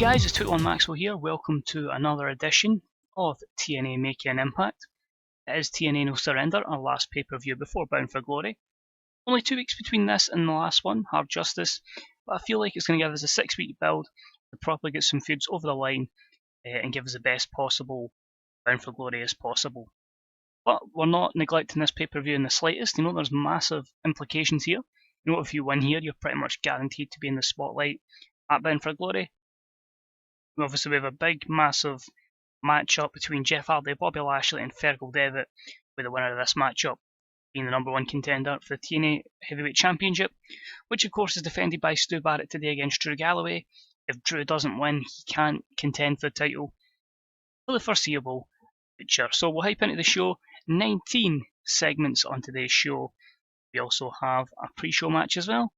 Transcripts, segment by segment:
guys, it's TEW2016 Maxwell here. Welcome to another edition of TNA Making an Impact. It is TNA No Surrender, our last pay-per-view before Bound for Glory. Only 2 weeks between this and the last one, Hard Justice, but I feel like it's going to give us a 6-week build to properly get some feuds over the line and give us the best possible Bound for Glory as possible. But we're not neglecting this pay-per-view in the slightest. You know, there's massive implications here. You know, if you win here, you're pretty much guaranteed to be in the spotlight at Bound for Glory. Obviously, we have a big, massive matchup between Jeff Hardy, Bobby Lashley, and Fergal Devitt, with the winner of this matchup being the #1 contender for the TNA Heavyweight Championship, which of course is defended by Stu Barrett today against Drew Galloway. If Drew doesn't win, he can't contend for the title for the foreseeable future. So we'll hype into the show. 19 segments on today's show. We also have a pre-show match as well.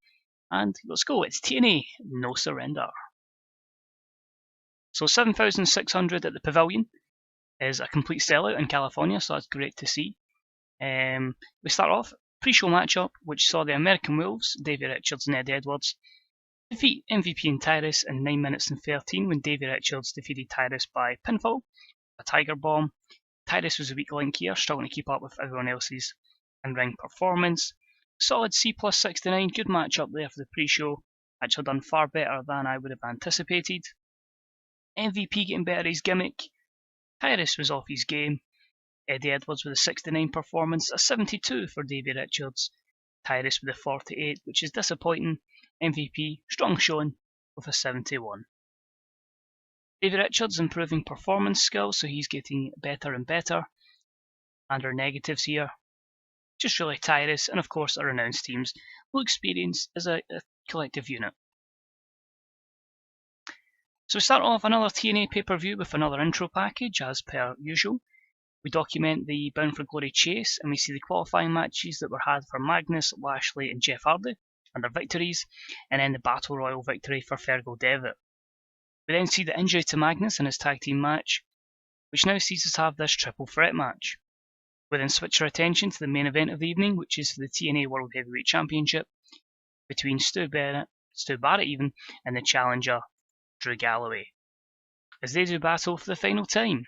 And let's go, it's TNA No Surrender. So 7,600 at the Pavilion is a complete sellout in California, so that's great to see. We start off pre-show matchup, which saw the American Wolves, Davey Richards and Eddie Edwards, defeat MVP and Tyrus in 9 minutes and 13 when Davey Richards defeated Tyrus by pinfall, a Tiger Bomb. Tyrus was a weak link here, struggling to keep up with everyone else's in-ring performance. Solid C+69, good matchup there for the pre-show, actually done far better than I would have anticipated. MVP getting better at his gimmick. Tyrus was off his game. Eddie Edwards with a 69 performance, a 72 for Davey Richards. Tyrus with a 48, which is disappointing. MVP, strong showing with a 71. Davey Richards improving performance skills, so he's getting better and better. And our negatives here, just really Tyrus, and of course our announced teams will experience as a collective unit. So we start off another TNA pay-per-view with another intro package, as per usual. We document the Bound for Glory chase, and we see the qualifying matches that were had for Magnus, Lashley and Jeff Hardy, and their victories, and then the Battle Royal victory for Fergal Devitt. We then see the injury to Magnus in his tag team match, which now sees us have this triple threat match. We then switch our attention to the main event of the evening, which is for the TNA World Heavyweight Championship, between Stu Barrett even, and the challenger, Drew Galloway, as they do battle for the final time.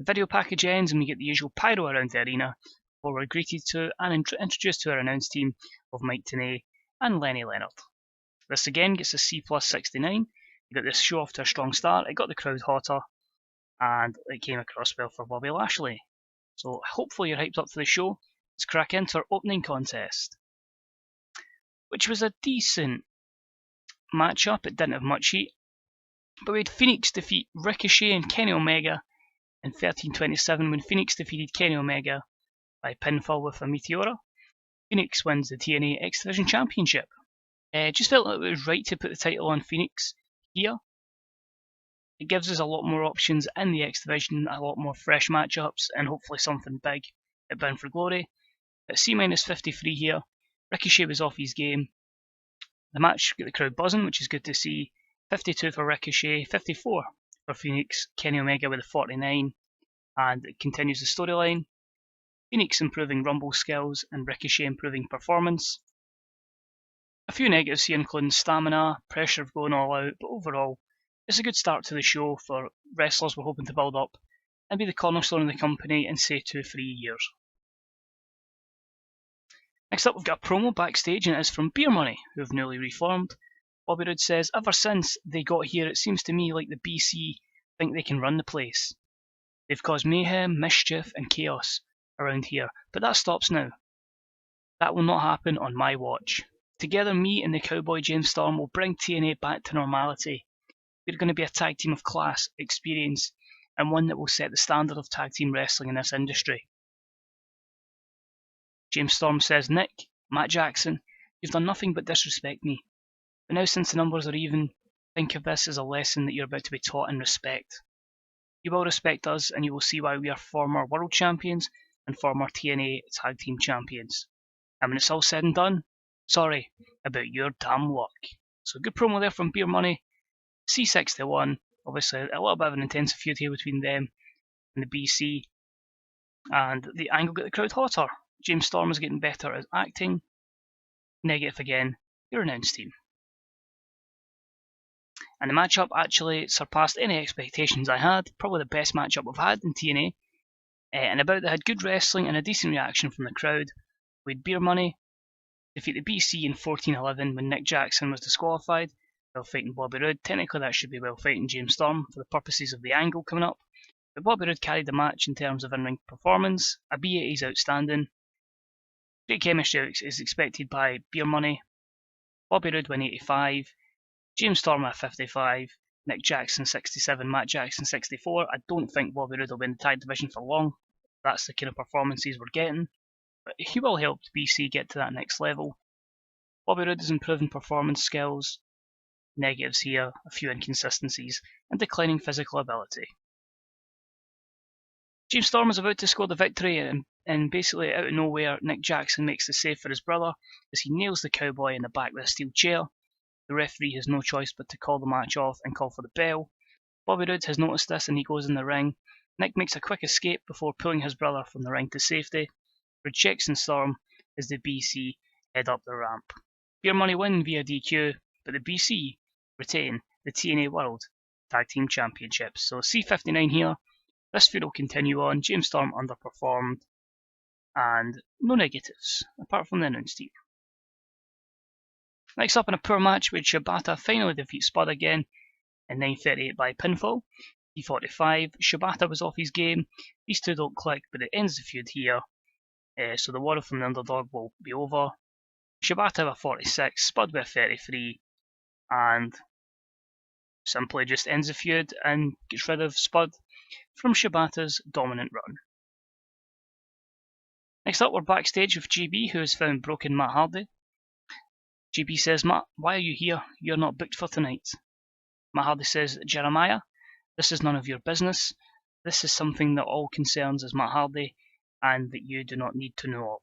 The video package ends and we get the usual pyro around the arena before we're greeted to and introduced to our announced team of Mike Tenay and Lenny Leonard. This again gets a C+69. You got this show off to a strong start, it got the crowd hotter, and it came across well for Bobby Lashley. So hopefully you're hyped up for the show. Let's crack into our opening contest, which was a decent matchup. It didn't have much heat. But we had Phoenix defeat Ricochet and Kenny Omega in 13:27 when Phoenix defeated Kenny Omega by pinfall with a Meteora. Phoenix wins the TNA X Division Championship. Just felt like it was right to put the title on Phoenix here. It gives us a lot more options in the X Division, a lot more fresh matchups, and hopefully something big at Bound for Glory. At C-53 here, Ricochet was off his game. The match got the crowd buzzing, which is good to see. 52 for Ricochet, 54 for Phoenix, Kenny Omega with a 49, and it continues the storyline. Phoenix improving Rumble skills and Ricochet improving performance. A few negatives here including stamina, pressure of going all out, but overall it's a good start to the show for wrestlers we're hoping to build up and be the cornerstone of the company in say 2-3 years. Next up we've got a promo backstage, and it is from Beer Money, who have newly reformed. Bobby Roode says, ever since they got here, it seems to me like the BC think they can run the place. They've caused mayhem, mischief and chaos around here, but that stops now. That will not happen on my watch. Together, me and the cowboy James Storm will bring TNA back to normality. We're going to be a tag team of class, experience, and one that will set the standard of tag team wrestling in this industry. James Storm says, Nick, Matt Jackson, you've done nothing but disrespect me. But now since the numbers are even, think of this as a lesson that you're about to be taught in respect. You will respect us and you will see why we are former world champions and former TNA tag team champions. And when it's all said and done, sorry about your damn luck. So good promo there from Beer Money. C61, obviously a little bit of an intensive feud here between them and the BC. And the angle got the crowd hotter. James Storm is getting better at acting. Negative again, your announced team. And the matchup actually surpassed any expectations I had. Probably the best matchup I've had in TNA. And about they had good wrestling and a decent reaction from the crowd. We had Beer Money defeated BC in 14-11 when Nick Jackson was disqualified while fighting Bobby Roode. Technically that should be while fighting James Storm for the purposes of the angle coming up. But Bobby Roode carried the match in terms of in-ring performance. A B8 is outstanding. Great chemistry is expected by Beer Money. Bobby Roode win 85. James Storm at 55. Nick Jackson 67. Matt Jackson 64. I don't think Bobby Roode will win the tag division for long. That's the kind of performances we're getting. But he will help BC get to that next level. Bobby Roode has improving performance skills. Negatives here, a few inconsistencies, and declining physical ability. James Storm is about to score the victory, and basically out of nowhere, Nick Jackson makes the save for his brother as he nails the cowboy in the back with a steel chair. The referee has no choice but to call the match off and call for the bell. Bobby Roode has noticed this and he goes in the ring. Nick makes a quick escape before pulling his brother from the ring to safety. Roode checks and Storm as the BC head up the ramp. Beer Money win via DQ, but the BC retain the TNA World Tag Team Championships. So C59 here. This feud will continue on. James Storm underperformed, and no negatives, apart from the announce team. Next up in a poor match, with Shibata finally defeats Spud again in 9:38 by pinfall. T45, Shibata was off his game. These two don't click, but it ends the feud here. So the water from the underdog will be over. Shibata with a 46, Spud with a 33, and simply just ends the feud and gets rid of Spud from Shibata's dominant run. Next up, we're backstage with GB, who has found broken Matt Hardy. GB says, "Matt, why are you here? You're not booked for tonight." Matt Hardy says, "Jeremiah, this is none of your business. This is something that all concerns as Matt Hardy and that you do not need to know of.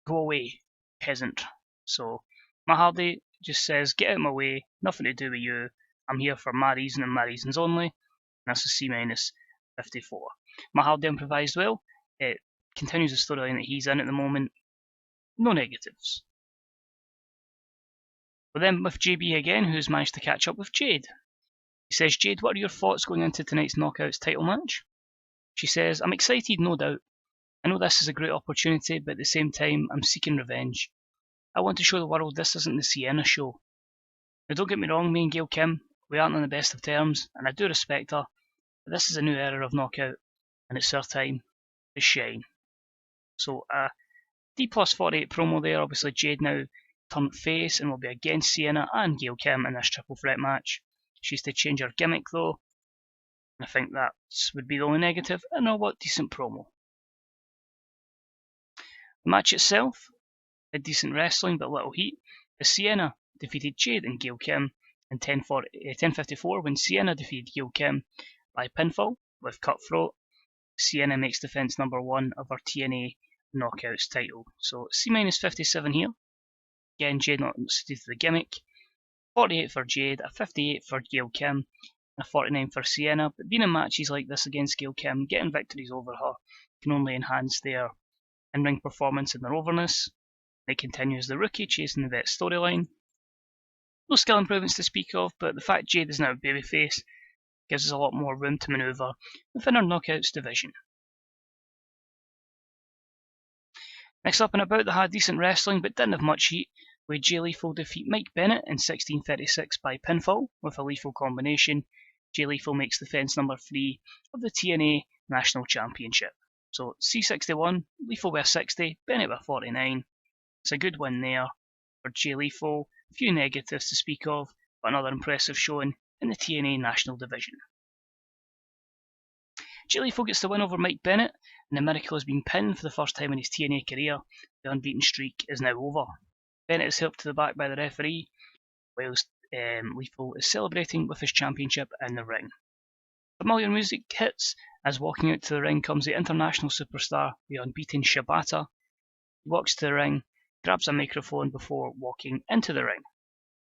Go away, peasant." So Matt Hardy just says, "Get out of my way, nothing to do with you. I'm here for my reason and my reasons only." And that's a C-54. Matt Hardy improvised well. It continues the storyline that he's in at the moment. No negatives. We're then with JB again, who's managed to catch up with Jade. He says, "Jade, what are your thoughts going into tonight's Knockouts title match?" She says, "I'm excited, no doubt. I know this is a great opportunity, but at the same time, I'm seeking revenge. I want to show the world this isn't the Sienna show. Now don't get me wrong, me and Gail Kim, we aren't on the best of terms, and I do respect her, but this is a new era of Knockout, and it's her time to shine." So D+48 promo there. Obviously Jade now turned face and will be against Sienna and Gail Kim in this triple threat match. She's to change her gimmick though, and I think that would be the only negative, and a decent promo. The match itself had decent wrestling but little heat, as Sienna defeated Jade and Gail Kim in 10:54 when Sienna defeated Gail Kim by pinfall with Cutthroat. Sienna makes defense number 1 of her TNA Knockouts title. So C-57 here. Again, Jade not suited to the gimmick. 48 for Jade, a 58 for Gail Kim, and a 49 for Sienna. But being in matches like this against Gail Kim, getting victories over her can only enhance their in-ring performance and their overness. It continues the rookie chasing the vet storyline. No skill improvements to speak of, but the fact Jade is now a babyface gives us a lot more room to manoeuvre within our Knockouts division. Next up and about, they had decent wrestling but didn't have much heat, with Jay Lethal defeat Mike Bennett in 16:36 by pinfall with a lethal combination. Jay Lethal makes defense number 3 of the TNA National Championship. So C61, Lethal with a 60, Bennett with a 49. It's a good win there for Jay Lethal. A few negatives to speak of, but another impressive showing in the TNA National Division. Jay Lethal gets the win over Mike Bennett, and the Miracle has been pinned for the first time in his TNA career. The unbeaten streak is now over. Bennett is helped to the back by the referee, whilst Lethal is celebrating with his championship in the ring. Familiar music hits as walking out to the ring comes the international superstar, the unbeaten Shibata. He walks to the ring, grabs a microphone before walking into the ring.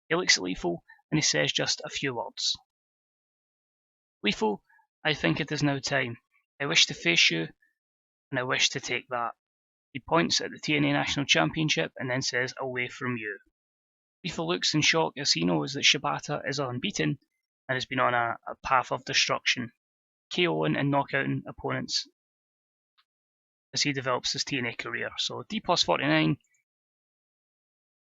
He looks at Lethal and he says just a few words. "Lethal, I think it is now time. I wish to face you, and I wish to take that." He points at the TNA National Championship and then says, "Away from you." Lethal looks in shock as he knows that Shibata is unbeaten, and has been on a path of destruction, KOing and knockouting opponents as he develops his TNA career. So D plus 49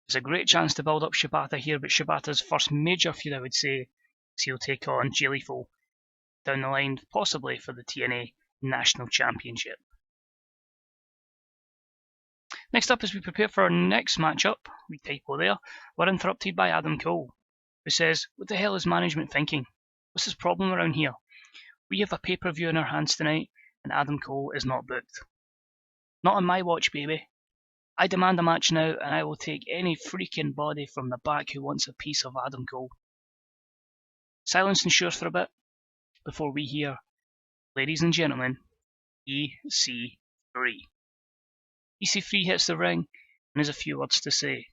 is a great chance to build up Shibata here, but Shibata's first major feud, I would say, is he'll take on Jay Lethal down the line, possibly for the TNA National Championship. Next up, as we prepare for our next matchup, we typo there, we're interrupted by Adam Cole, who says, "What the hell is management thinking? What's his problem around here? We have a pay-per-view in our hands tonight, and Adam Cole is not booked. Not on my watch, baby. I demand a match now, and I will take any freaking body from the back who wants a piece of Adam Cole." Silence ensures for a bit before we hear, "Ladies and gentlemen, EC3. EC3 hits the ring and has a few words to say.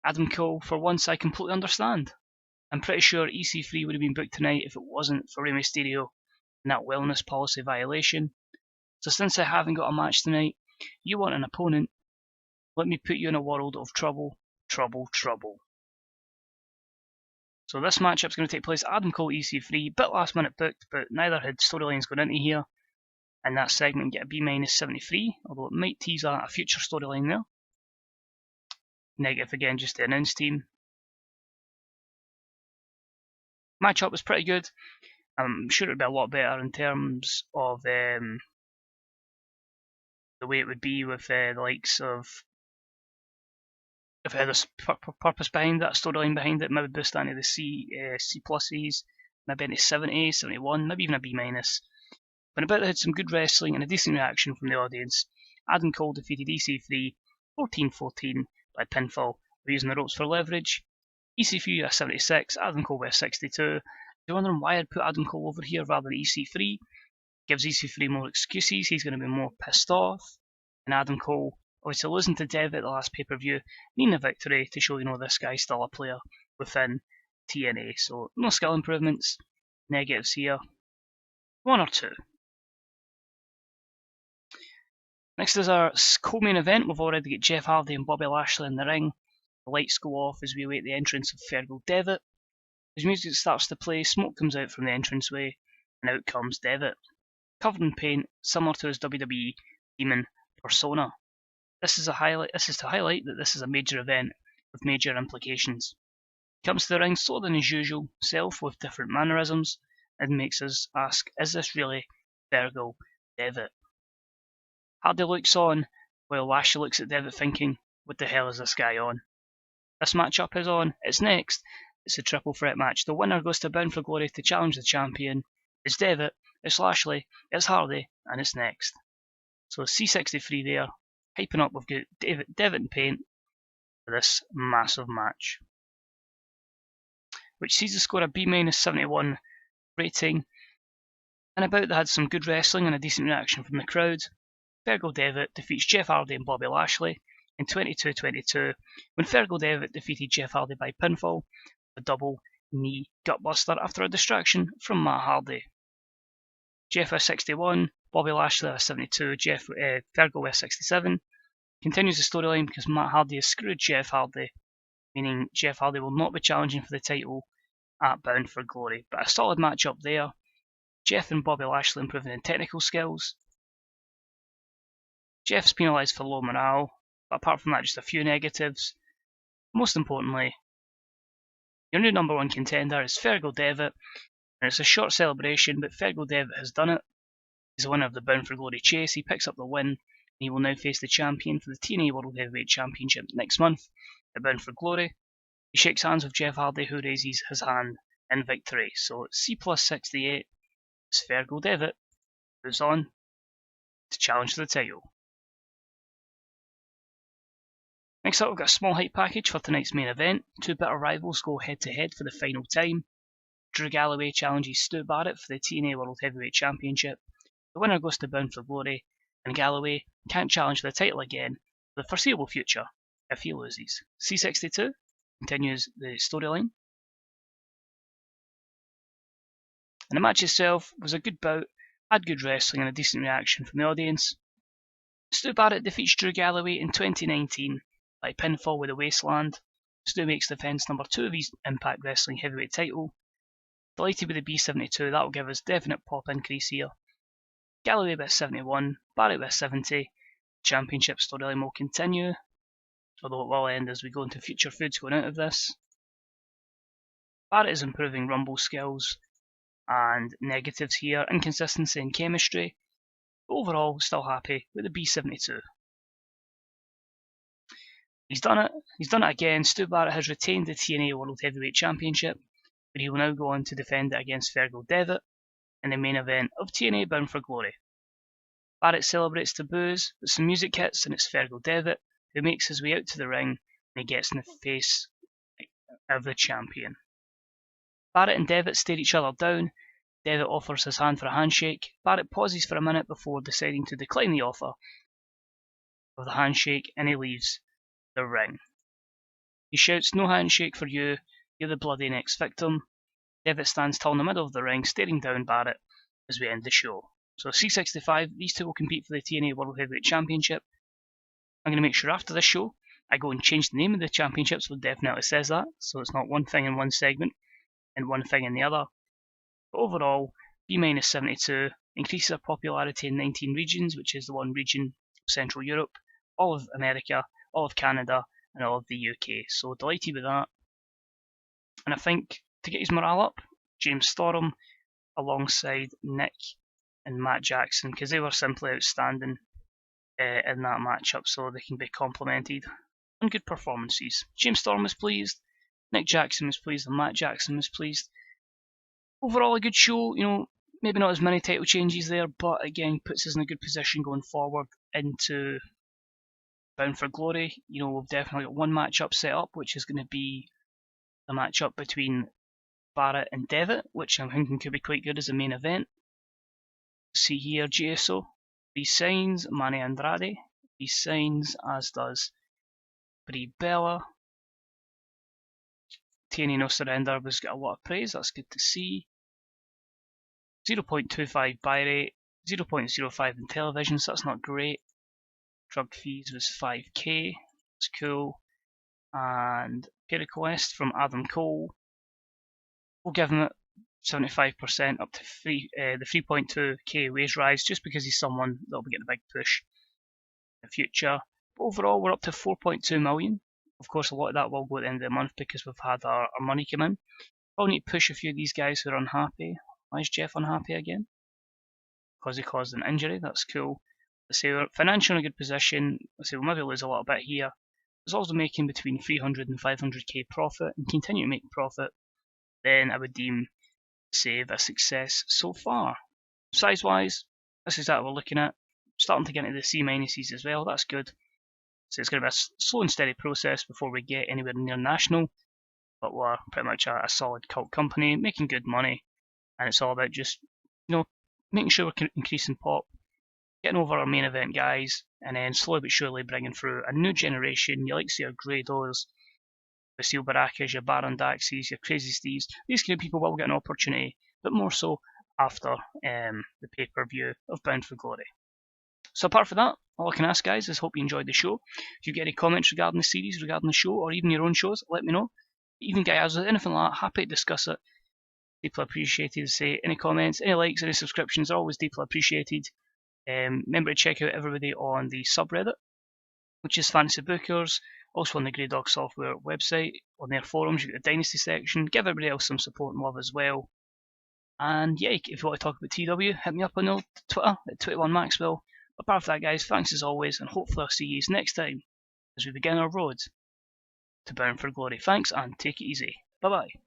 "Adam Cole, for once I completely understand. I'm pretty sure EC3 would have been booked tonight if it wasn't for Rey Mysterio and that wellness policy violation. So since I haven't got a match tonight, you want an opponent, let me put you in a world of trouble, trouble, trouble." So this matchup's going to take place Adam Cole EC3, bit last minute booked, but neither had storylines going into here. And that segment get a B-73, although it might tease a future storyline there. Negative again, just the announce team. Matchup was pretty good. I'm sure it would be a lot better in terms of the way it would be with the likes of if it had a purpose behind that, storyline behind it, maybe boost that into the C pluses, maybe into 70, 71, maybe even a B-. When about it had some good wrestling and a decent reaction from the audience, Adam Cole defeated EC3 14-14 by pinfall, using the ropes for leverage. EC3 with a 76, Adam Cole with a 62. If you're wondering why I'd put Adam Cole over here rather than EC3, gives EC3 more excuses, he's going to be more pissed off. And Adam Cole, obviously losing to Devitt at the last pay-per-view, needing a victory to show this guy's still a player within TNA. So no skill improvements, negatives here, one or two. Next is our co-main event. We've already got Jeff Hardy and Bobby Lashley in the ring. The lights go off as we await the entrance of Fergal Devitt. As music starts to play, smoke comes out from the entranceway, and out comes Devitt, covered in paint, similar to his WWE demon persona. This is to highlight that this is a major event with major implications. He comes to the ring slower than his usual self with different mannerisms, and makes us ask, is this really Fergal Devitt? Hardy looks on, while Lashley looks at Devitt thinking, what the hell is this guy on? This matchup is on. It's next. It's a triple threat match. The winner goes to Bound for Glory to challenge the champion. It's Devitt, it's Lashley, it's Hardy, and it's next. So C63 there, hyping up. We've got Devitt in paint for this massive match, which sees the score a B-71 rating. And about that had some good wrestling and a decent reaction from the crowd. Fergal Devitt defeats Jeff Hardy and Bobby Lashley in 22-22 when Fergal Devitt defeated Jeff Hardy by pinfall, a double knee gutbuster after a distraction from Matt Hardy. Jeff with 61, Bobby Lashley with 72, Fergal with 67. Continues the storyline because Matt Hardy has screwed Jeff Hardy, meaning Jeff Hardy will not be challenging for the title at Bound for Glory. But a solid matchup there. Jeff and Bobby Lashley improving in technical skills. Jeff's penalised for low morale, but apart from that, just a few negatives. Most importantly, your new number one contender is Fergal Devitt, and it's a short celebration, but Fergal Devitt has done it. He's the winner of the Bound for Glory chase. He picks up the win, and he will now face the champion for the TNA World Heavyweight Championship next month at Bound for Glory. He shakes hands with Jeff Hardy, who raises his hand in victory. So C plus 68 is Fergal Devitt, who's on to challenge for the title. Next up, we've got a small hype package for tonight's main event. Two bitter rivals go head to head for the final time. Drew Galloway challenges Stu Barrett for the TNA World Heavyweight Championship. The winner goes to Bound for Glory, and Galloway can't challenge for the title again for the foreseeable future if he loses. C62 continues the storyline. And the match itself was a good bout, had good wrestling and a decent reaction from the audience. Stu Barrett defeats Drew Galloway in 2019 by pinfall with a wasteland. Stu makes defense number 2 of his Impact Wrestling Heavyweight title. Delighted with the B72, that will give us definite pop increase here. Galloway with 71, Barrett with 70. Championship storyline will continue, although it will end as we go into future foods going out of this. Barrett is improving rumble skills and negatives here, inconsistency in chemistry. Overall, still happy with the B72. He's done it again. Stu Barrett has retained the TNA World Heavyweight Championship, but he will now go on to defend it against Fergal Devitt in the main event of TNA Bound for Glory. Barrett celebrates to boos, but some music hits and it's Fergal Devitt who makes his way out to the ring and he gets in the face of the champion. Barrett and Devitt stare each other down. Devitt offers his hand for a handshake. Barrett pauses for a minute before deciding to decline the offer of the handshake and he leaves the ring. He shouts, "No handshake for you, you're the bloody next victim." Devitt stands tall in the middle of the ring, staring down Barrett as we end the show. So C65, these two will compete for the TNA World Heavyweight Championship. I'm going to make sure after this show I go and change the name of the championship so it definitely says that, so it's not one thing in one segment and one thing in the other. But overall, B-72 increases our popularity in 19 regions, which is the one region of Central Europe, all of America, all of Canada, and all of the UK. So delighted with that. And I think to get his morale up, James Storm alongside Nick and Matt Jackson, because they were simply outstanding in that matchup, so they can be complimented on good performances. James Storm was pleased, Nick Jackson was pleased, and Matt Jackson was pleased. Overall, a good show. Maybe not as many title changes there, but again, puts us in a good position going forward into Bound for Glory. We've definitely got one matchup set up, which is going to be the matchup between Barrett and Devitt, which I'm thinking could be quite good as a main event. See here, JSO resigns, Manny Andrade resigns, as does Brie Bella. TNA No Surrender was got a lot of praise, that's good to see. 0.25 buy rate, 0.05 in television, so that's not great. Drug fees was 5k, that's cool. And pay request from Adam Cole, we'll give him 75% up to the 3.2k wage rise, just because he's someone that will be getting a big push in the future. But overall, we're up to 4.2 million. Of course, a lot of that will go at the end of the month because we've had our money come in. We'll need to push a few of these guys who are unhappy. Why is Jeff unhappy again? Because he caused an injury, that's cool. Let's say we're financially in a good position. Let's say we'll maybe lose a little bit here. There's also making between 300 and 500k profit and continue to make profit. Then I would deem save a success so far. Size wise, this is that we're looking at. Starting to get into the C minuses as well, that's good. So it's going to be a slow and steady process before we get anywhere near national, but we're pretty much a solid cult company, making good money, and it's all about just making sure we're increasing pop, getting over our main event guys, and then slowly but surely bringing through a new generation. You like to see your Grados, the Steel Barakas, your Baron Daxes, your Crazy Steves. These kind of people will get an opportunity, but more so after the pay-per-view of Bound for Glory. So apart from that, all I can ask, guys, is hope you enjoyed the show. If you get any comments regarding the series, regarding the show, or even your own shows, let me know. Even guys, anything like that, happy to discuss it. Deeply appreciated. Say any comments, any likes, any subscriptions are always deeply appreciated. Remember to check out everybody on the subreddit, which is Fantasy Bookers. Also on the Grey Dog Software website, on their forums, you've got the Dynasty section. Give everybody else some support and love as well. And yeah, if you want to talk about TW, hit me up on Twitter at 21Maxwell. Apart from that, guys, thanks as always, and hopefully I'll see you next time as we begin our road to Bound for Glory. Thanks, and take it easy. Bye-bye.